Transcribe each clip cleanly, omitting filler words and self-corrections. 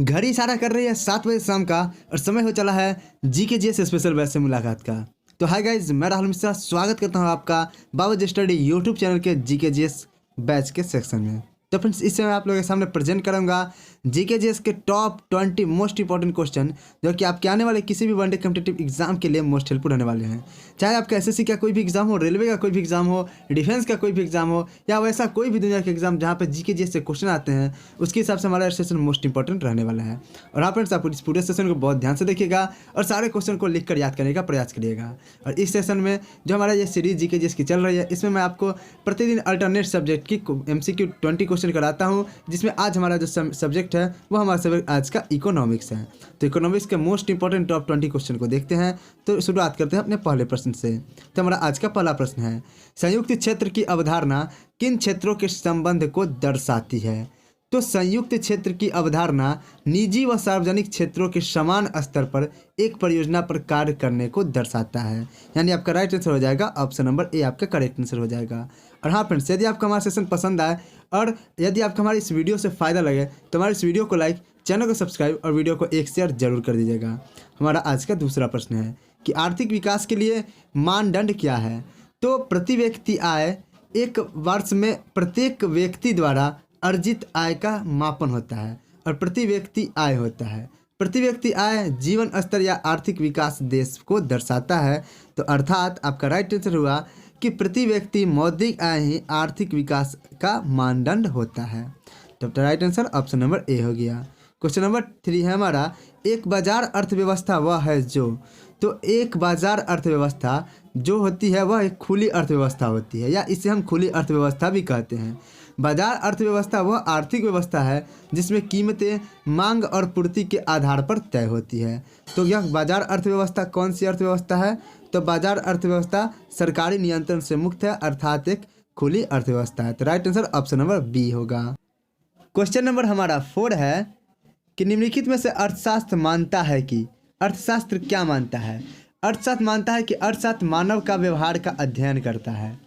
घड़ी इशारा कर रही है 7 बजे शाम का और समय हो चला है जीके जीएस स्पेशल बैच से मुलाकात का। तो हाय गाइज, मैं राहुल मिश्रा स्वागत करता हूं आपका बाबा स्टडी यूट्यूब चैनल के जीके जीएस बैच के सेक्शन में। तो फ्रेंड्स, इस समय आप लोगों के सामने प्रेजेंट करूंगा जीके जीएस के टॉप 20 मोस्ट इंपॉर्टेंट क्वेश्चन जो कि आपके आने वाले किसी भी वनडे कॉम्पिटिटिव एग्जाम के लिए मोस्ट हेल्पफुल होने वाले हैं। चाहे आपका एसएससी का कोई भी एग्जाम हो, रेलवे का कोई भी एग्जाम हो, डिफेंस का कोई भी एग्जाम हो, या वैसा कोई भी दुनिया के एग्जाम जहाँ पे जीके जीएस से क्वेश्चन आते हैं, उसके हिसाब से हमारा सेशन मोस्ट इंपॉर्टेंट रहने वाला है। और हाँ फ्रेंड्स, आप इस पूरे सेशन को बहुत ध्यान से देखिएगा और सारे क्वेश्चन को लिख कर याद करने का प्रयास करिएगा। और इस सेशन में जो हमारा ये सीरीज जीके जीएस की चल रही है, इसमें मैं आपको प्रतिदिन अल्टरनेट सब्जेक्ट की MCQ 20 क्वेश्चन कराता हूँ, जिसमें आज हमारा जो सब्जेक्ट है वो हमारा सब्जेक्ट आज का इकोनॉमिक्स है। तो इकोनॉमिक्स के मोस्ट इंपॉर्टेंट टॉप 20 क्वेश्चन को देखते हैं। तो शुरुआत करते हैं अपने पहले प्रश्न से। तो हमारा आज का पहला प्रश्न है, संयुक्त क्षेत्र की अवधारणा किन क्षेत्रों के संबंध को दर्शाती है? तो संयुक्त क्षेत्र की अवधारणा निजी व सार्वजनिक क्षेत्रों के समान स्तर पर एक परियोजना पर कार्य करने को दर्शाता है। यानी आपका राइट आंसर हो जाएगा ऑप्शन नंबर ए, आपका करेक्ट आंसर हो जाएगा। और हाँ फ्रेंड्स, यदि आपको हमारा सेशन पसंद आए और यदि आपको हमारी इस वीडियो से फ़ायदा लगे तो हमारे इस वीडियो को लाइक, चैनल को सब्सक्राइब और वीडियो को एक शेयर जरूर कर दीजिएगा। हमारा आज का दूसरा प्रश्न है कि आर्थिक विकास के लिए मानदंड क्या है? तो प्रति व्यक्ति आय एक वर्ष में प्रत्येक व्यक्ति द्वारा अर्जित आय का मापन होता है और प्रति व्यक्ति आय होता है। प्रति व्यक्ति आय जीवन स्तर या आर्थिक विकास देश को दर्शाता है। तो अर्थात आपका राइट आंसर हुआ कि प्रति व्यक्ति मौद्रिक आय ही आर्थिक विकास का मानदंड होता है। तो right answer option number A हो गया। क्वेश्चन नंबर 3 है हमारा, एक बाजार अर्थव्यवस्था वह है जो। तो एक बाजार अर्थव्यवस्था जो होती है वह एक खुली अर्थव्यवस्था होती है, या इसे हम खुली अर्थव्यवस्था भी कहते हैं। बाजार अर्थव्यवस्था वह आर्थिक व्यवस्था है जिसमें कीमतें मांग और पूर्ति के आधार पर तय होती है। तो यह बाजार अर्थव्यवस्था कौन सी अर्थव्यवस्था है? तो बाजार अर्थव्यवस्था सरकारी नियंत्रण से मुक्त है, अर्थात एक खुली अर्थव्यवस्था है। तो right answer option number B होगा। क्वेश्चन नंबर हमारा 4 है कि निम्नलिखित में से अर्थशास्त्र मानता है कि, अर्थशास्त्र क्या मानता है? अर्थशास्त्र मानता है कि अर्थशास्त्र मानव का व्यवहार का अध्ययन करता है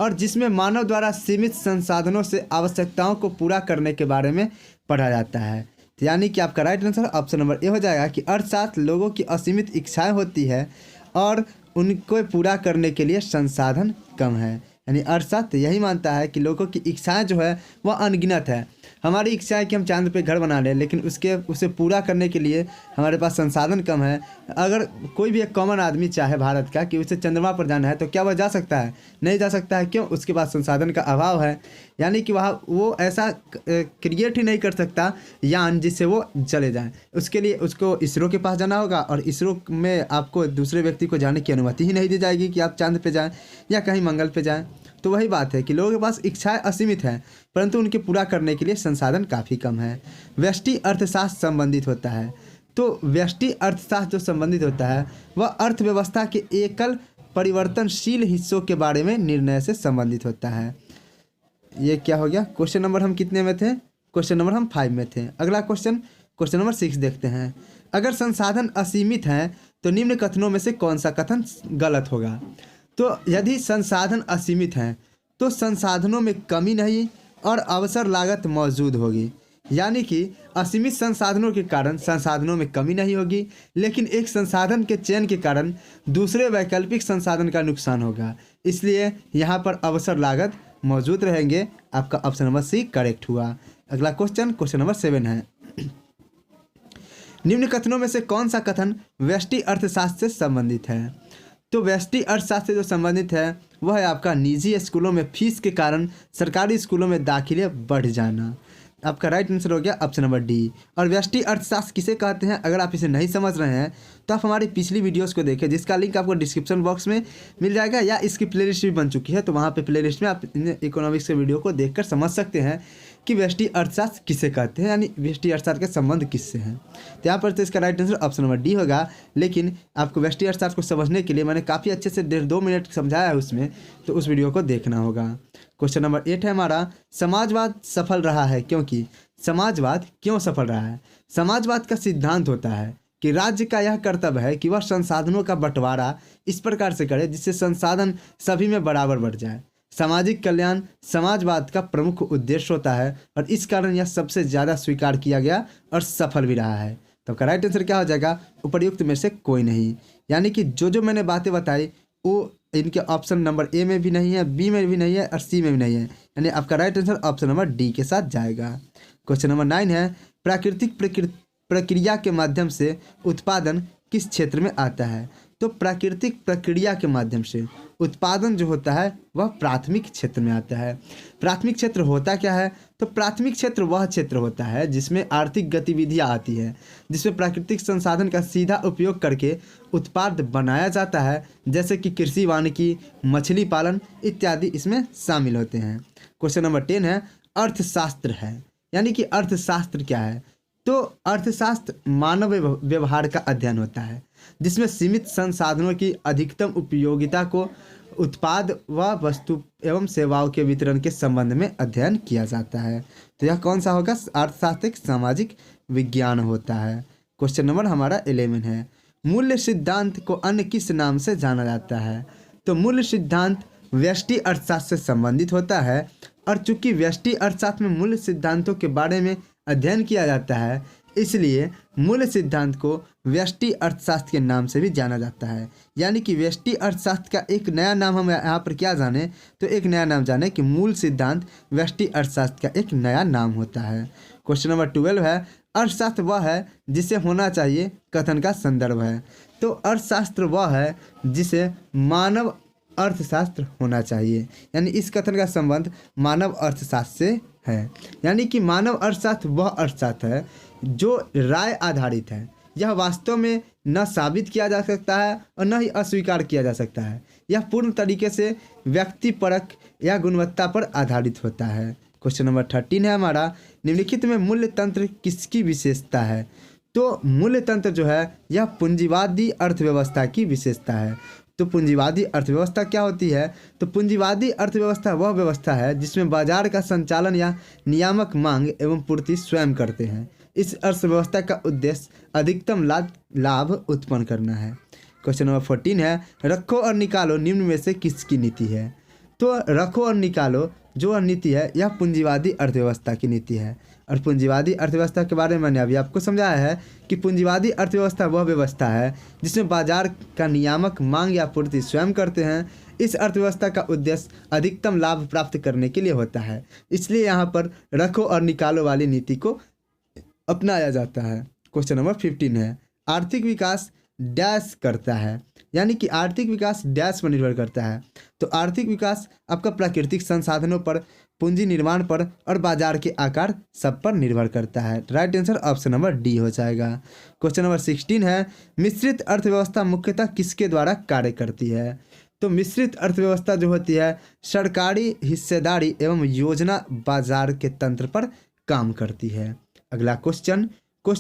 और जिसमें मानव द्वारा सीमित संसाधनों से आवश्यकताओं को पूरा करने के बारे में पढ़ा जाता है। तो यानी कि आपका right answer option number A हो जाएगा कि अर्थशास्त्र लोगों की असीमित इच्छाएं होती है और उनको पूरा करने के लिए संसाधन कम है। यानी अर्थशास्त्र यही मानता है कि लोगों की इच्छाएं जो है वह अनगिनत है। हमारी इच्छा है कि हम चांद पे घर बना लें, लेकिन उसे पूरा करने के लिए हमारे पास संसाधन कम है। अगर कोई भी एक कॉमन आदमी चाहे भारत का कि उसे चंद्रमा पर जाना है, तो क्या वह जा सकता है? नहीं जा सकता है। क्यों? उसके पास संसाधन का अभाव है। यानी कि वो ऐसा क्रिएट ही नहीं कर सकता यान जिससे वो चले जाएं। उसके लिए उसको इसरो के पास जाना होगा और इसरो में आपको दूसरे व्यक्ति को जाने की अनुमति ही नहीं दी जाएगी कि आप चांद पे जाएं या कहीं मंगल पे जाएं। तो वही बात है कि लोगों के पास इच्छाएं असीमित हैं, परंतु उनके पूरा करने के लिए संसाधन काफ़ी कम है। व्यष्टि अर्थशास्त्र संबंधित होता है। तो व्यष्टि अर्थशास्त्र जो संबंधित होता है वह अर्थव्यवस्था के एकल परिवर्तनशील हिस्सों के बारे में निर्णय से संबंधित होता है। ये क्या हो गया? क्वेश्चन नंबर हम कितने में थे? क्वेश्चन नंबर हम 5 में थे। अगला क्वेश्चन नंबर 6 देखते हैं। अगर संसाधन असीमित हैं तो निम्न कथनों में से कौन सा कथन गलत होगा? तो यदि संसाधन असीमित हैं तो संसाधनों में कमी नहीं और अवसर लागत मौजूद होगी। यानी कि असीमित संसाधनों के कारण संसाधनों में कमी नहीं होगी, लेकिन एक संसाधन के चयन के कारण दूसरे वैकल्पिक संसाधन का नुकसान होगा। इसलिए यहाँ पर अवसर लागत मौजूद रहेंगे। आपका ऑप्शन नंबर सी करेक्ट हुआ। अगला क्वेश्चन नंबर 7 है, निम्न कथनों में से कौन सा कथन व्यष्टि अर्थशास्त्र से संबंधित है? तो व्यष्टि अर्थशास्त्र से जो संबंधित है वह है आपका निजी स्कूलों में फीस के कारण सरकारी स्कूलों में दाखिले बढ़ जाना। आपका राइट आंसर हो गया ऑप्शन नंबर डी। और व्यष्टि अर्थशास्त्र किसे कहते हैं, अगर आप इसे नहीं समझ रहे हैं तो आप हमारी पिछली वीडियोस को देखें, जिसका लिंक आपको डिस्क्रिप्शन बॉक्स में मिल जाएगा, या इसकी प्लेलिस्ट भी बन चुकी है। तो वहाँ पे प्लेलिस्ट में आप इकोनॉमिक्स के वीडियो को देखकर समझ सकते हैं कि व्यष्टि अर्थशास्त्र किसे कहते हैं, यानी व्यष्टि अर्थशास्त्र के संबंध किससे हैं। तो यहाँ पर तो इसका right answer option number D होगा। लेकिन आपको व्यष्टि अर्थशास्त्र को समझने के लिए मैंने काफ़ी अच्छे से 1.5-2 मिनट समझाया है उसमें, तो उस वीडियो को देखना होगा। क्वेश्चन नंबर 8 है हमारा, समाजवाद सफल रहा है क्योंकि। समाजवाद क्यों सफल रहा है? समाजवाद का सिद्धांत होता है कि राज्य का यह कर्तव्य है कि वह संसाधनों का बंटवारा इस प्रकार से करे जिससे संसाधन सभी में बराबर बढ़ जाए। सामाजिक कल्याण समाजवाद का प्रमुख उद्देश्य होता है और इस कारण यह सबसे ज़्यादा स्वीकार किया गया और सफल भी रहा है। तो आपका राइट आंसर क्या हो जाएगा? उपर्युक्त में से कोई नहीं। यानी कि जो मैंने बातें बताई वो इनके ऑप्शन नंबर ए में भी नहीं है, बी में भी नहीं है और सी में भी नहीं है। यानी आपका right answer option number D के साथ जाएगा। क्वेश्चन नंबर 9 है, प्राकृतिक प्रक्रिया के माध्यम से उत्पादन किस क्षेत्र में आता है? तो प्राकृतिक प्रक्रिया के माध्यम से उत्पादन जो होता है वह प्राथमिक क्षेत्र में आता है। प्राथमिक क्षेत्र होता क्या है? तो प्राथमिक क्षेत्र वह क्षेत्र होता है जिसमें आर्थिक गतिविधियां आती है, जिसमें प्राकृतिक संसाधन का सीधा उपयोग करके उत्पाद बनाया जाता है, जैसे कि कृषि, वानिकी, मछली पालन इत्यादि इसमें शामिल होते हैं। क्वेश्चन नंबर 10 है, अर्थशास्त्र है। यानी कि अर्थशास्त्र क्या है? तो अर्थशास्त्र मानव व्यवहार का अध्ययन होता है जिसमें सीमित संसाधनों की अधिकतम उपयोगिता को उत्पाद व वस्तु एवं सेवाओं के वितरण के संबंध में अध्ययन किया जाता है। तो यह कौन सा होगा? अर्थशास्त्र सामाजिक विज्ञान होता है। क्वेश्चन नंबर हमारा 11 है, मूल्य सिद्धांत को अन्य किस नाम से जाना जाता है? तो मूल्य सिद्धांत व्यष्टि अर्थशास्त्र से संबंधित होता है और चूंकि व्यष्टि अर्थशास्त्र में मूल्य सिद्धांतों के बारे में अध्ययन किया जाता है इसलिए मूल्य सिद्धांत को व्यष्टि अर्थशास्त्र के नाम से भी जाना जाता है। यानी कि व्यष्टि अर्थशास्त्र का एक नया नाम हम यहाँ पर क्या जाने? तो एक नया नाम जाने कि मूल सिद्धांत व्यष्टि अर्थशास्त्र का एक नया नाम होता है। क्वेश्चन नंबर 12 है, अर्थशास्त्र वह है जिसे होना चाहिए कथन का संदर्भ है। तो अर्थशास्त्र वह है जिसे मानव अर्थशास्त्र होना चाहिए। यानी इस कथन का संबंध मानव अर्थशास्त्र से है। यानी कि मानव अर्थशास्त्र वह अर्थशास्त्र है जो राय आधारित है। यह वास्तव में न साबित किया जा सकता है और न ही अस्वीकार किया जा सकता है। यह पूर्ण तरीके से व्यक्तिपरक या गुणवत्ता पर आधारित होता है। क्वेश्चन नंबर 13 है हमारा, निम्नलिखित में मूल्य तंत्र किसकी विशेषता है? तो मूल्य तंत्र जो है यह पूंजीवादी अर्थव्यवस्था की विशेषता है। तो पूंजीवादी अर्थव्यवस्था क्या होती है? तो पूंजीवादी अर्थव्यवस्था वह व्यवस्था है जिसमें बाजार का संचालन या नियामक मांग एवं पूर्ति स्वयं करते हैं। इस अर्थव्यवस्था का उद्देश्य अधिकतम लाभ उत्पन्न करना है। क्वेश्चन नंबर 14 है, रखो और निकालो निम्न में से किसकी नीति है? तो रखो और निकालो जो नीति है यह पूंजीवादी अर्थव्यवस्था की नीति है। और पूंजीवादी अर्थव्यवस्था के बारे में मैंने अभी आपको समझाया है कि पूंजीवादी अर्थव्यवस्था वह व्यवस्था है जिसमें बाजार का नियामक मांग या पूर्ति स्वयं करते हैं। इस अर्थव्यवस्था का उद्देश्य अधिकतम लाभ प्राप्त करने के लिए होता है, इसलिए यहाँ पर रखो और निकालो वाली नीति को अपनाया जाता है। क्वेश्चन नंबर 15 है, आर्थिक विकास डैश करता है। यानी कि आर्थिक विकास डैश पर निर्भर करता है। तो आर्थिक विकास आपका प्राकृतिक संसाधनों पर, पूंजी निर्माण पर और बाजार के आकार सब पर निर्भर करता है। Right answer option number D हो जाएगा। क्वेश्चन नंबर 16 है, मिश्रित अर्थव्यवस्था मुख्यतः किसके द्वारा कार्य करती है? तो मिश्रित अर्थव्यवस्था जो होती है सरकारी हिस्सेदारी एवं योजना बाजार के तंत्र पर काम करती है। अगला क्वेश्चन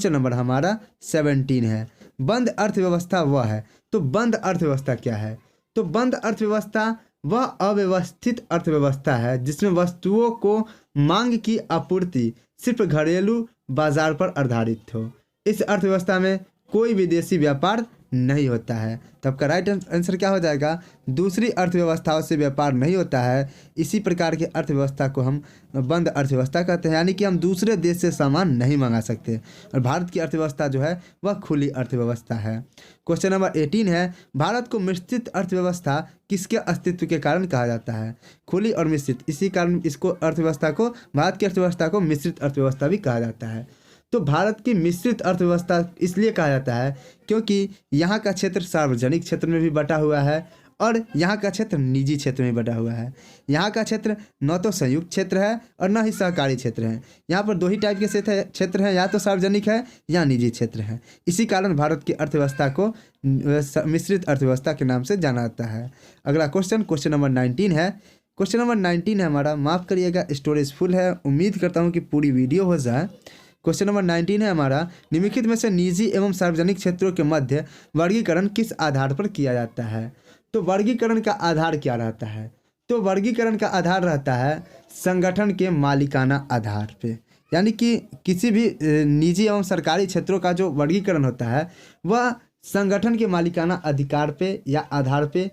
नंबर हमारा 17 है, बंद अर्थव्यवस्था वह है। तो बंद अर्थव्यवस्था क्या है? तो बंद अर्थव्यवस्था वह अव्यवस्थित अर्थव्यवस्था है जिसमें वस्तुओं को मांग की आपूर्ति सिर्फ घरेलू बाजार पर आधारित हो। इस अर्थव्यवस्था में कोई विदेशी व्यापार नहीं होता है। तो आपका राइट आंसर क्या हो जाएगा? दूसरी अर्थव्यवस्थाओं से व्यापार नहीं होता है। इसी प्रकार की अर्थव्यवस्था को हम बंद अर्थव्यवस्था कहते हैं। यानी कि हम दूसरे देश से सामान नहीं मंगा सकते। और भारत की अर्थव्यवस्था जो है वह खुली अर्थव्यवस्था है। क्वेश्चन नंबर 18 है, भारत को मिश्रित अर्थव्यवस्था किसके अस्तित्व के कारण कहा जाता है? खुली और मिश्रित, इसी कारण इसको अर्थव्यवस्था को, भारत की अर्थव्यवस्था को मिश्रित अर्थव्यवस्था भी कहा जाता है। तो भारत की मिश्रित अर्थव्यवस्था इसलिए कहा जाता है क्योंकि यहाँ का क्षेत्र सार्वजनिक क्षेत्र में भी बटा हुआ है और यहाँ का क्षेत्र निजी क्षेत्र में बटा हुआ है। यहाँ का क्षेत्र न तो संयुक्त क्षेत्र है और न ही सहकारी क्षेत्र है। यहाँ पर दो ही टाइप के क्षेत्र हैं, या तो सार्वजनिक है या निजी क्षेत्र है। इसी कारण भारत की अर्थव्यवस्था को मिश्रित अर्थव्यवस्था के नाम से जाना जाता है। अगला क्वेश्चन नंबर 19 है। क्वेश्चन नंबर 19 है हमारा, माफ़ करिएगा स्टोरेज फुल है, उम्मीद करता हूँ कि पूरी वीडियो हो जाए। क्वेश्चन नंबर 19 है हमारा, निम्नलिखित में से निजी एवं सार्वजनिक क्षेत्रों के मध्य वर्गीकरण किस आधार पर किया जाता है? तो वर्गीकरण का आधार क्या रहता है? तो वर्गीकरण का आधार रहता है संगठन के मालिकाना आधार पे। यानी कि किसी भी निजी एवं सरकारी क्षेत्रों का जो वर्गीकरण होता है वह संगठन के मालिकाना अधिकार पे या आधार पे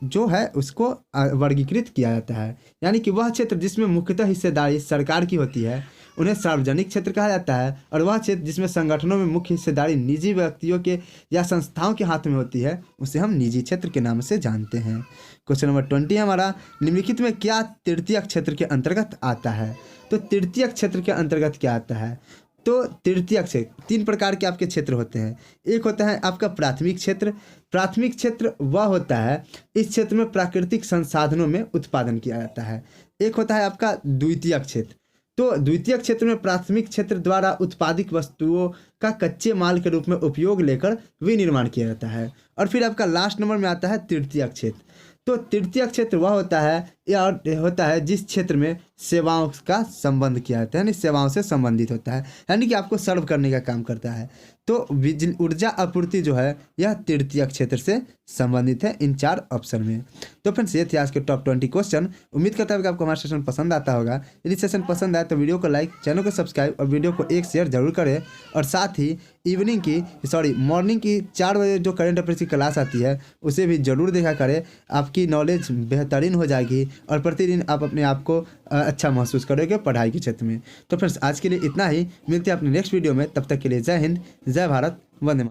जो है उसको वर्गीकृत किया जाता है, यानी कि वह क्षेत्र जिसमें मुख्यतः हिस्सेदारी सरकार की होती है उन्हें सार्वजनिक क्षेत्र कहा जाता है, और वह क्षेत्र जिसमें संगठनों में मुख्य हिस्सेदारी निजी व्यक्तियों के या संस्थाओं के हाथ में होती है उसे हम निजी क्षेत्र के नाम से जानते हैं। क्वेश्चन नंबर 20 हमारा, निम्नलिखित में क्या तृतीयक क्षेत्र के अंतर्गत आता है? तो तृतीयक क्षेत्र के अंतर्गत क्या आता है? तो तृतीयक क्षेत्र 3 प्रकार के आपके क्षेत्र होते हैं। एक होता है आपका प्राथमिक क्षेत्र। प्राथमिक क्षेत्र वह होता है इस क्षेत्र में प्राकृतिक संसाधनों में उत्पादन किया जाता है। एक होता है आपका द्वितीयक क्षेत्र। तो द्वितीयक क्षेत्र में प्राथमिक क्षेत्र द्वारा उत्पादित वस्तुओं का कच्चे माल के रूप में उपयोग लेकर विनिर्माण किया जाता है। और फिर आपका लास्ट नंबर में आता है तृतीयक क्षेत्र। तो तृतीयक क्षेत्र वह होता है या होता है जिस क्षेत्र में सेवाओं का संबंध किया जाता है, यानी सेवाओं से संबंधित होता है, यानी कि आपको सर्व करने का काम करता है। तो बिजली ऊर्जा आपूर्ति जो है यह तृतीयक क्षेत्र से संबंधित है इन 4 ऑप्शन में। तो फ्रेंड्स ये थे आज के टॉप 20 क्वेश्चन। उम्मीद करता हूँ कि आपको हमारा सेशन पसंद आता होगा। यदि सेशन पसंद आए तो वीडियो को लाइक, चैनल को सब्सक्राइब और वीडियो को एक शेयर जरूर करें। और साथ ही मॉर्निंग की 4 बजे जो करंट अफेयर्स की क्लास आती है उसे भी जरूर देखा करें। आपकी नॉलेज बेहतरीन हो जाएगी और प्रतिदिन आप अपने आप को अच्छा महसूस करोगे पढ़ाई के क्षेत्र में। तो फ्रेंड्स आज के लिए इतना ही, मिलते हैं अपने नेक्स्ट वीडियो में। तब तक के लिए जय हिंद, जय भारत, वंदे मातरम।